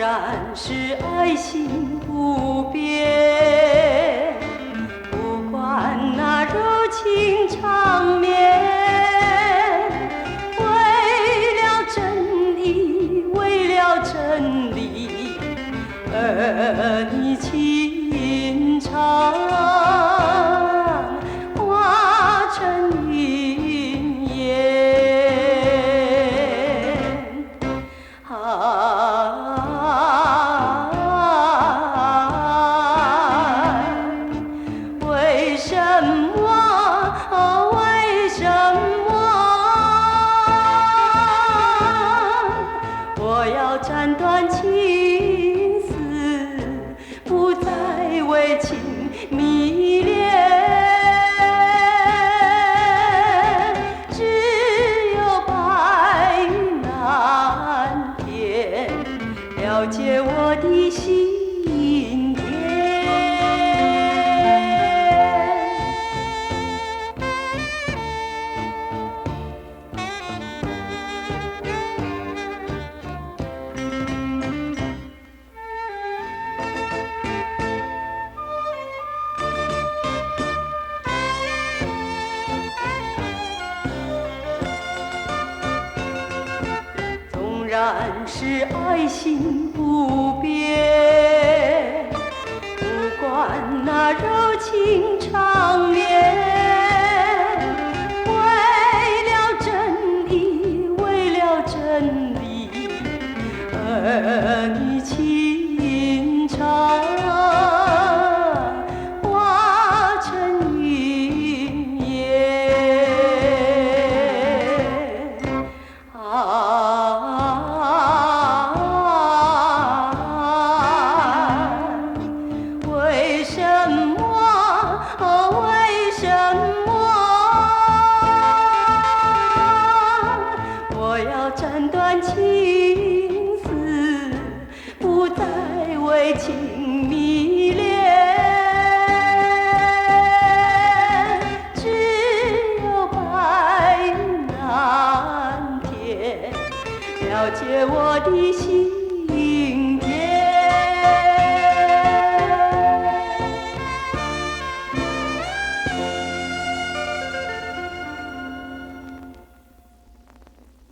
然是爱心不变，不管那柔情长绵，为了真理，为了真理，而你情长化成云烟。为什么？为什么我要斩断情丝，不再为情迷恋？只有白云蓝天了解我的心田。纵然是爱心不变，不管那柔情长绵，为了真理，为了真理，而你情长化成云烟。为什么？为什么我要斩断情丝，不再为情迷恋？只有白云蓝天了解我的心。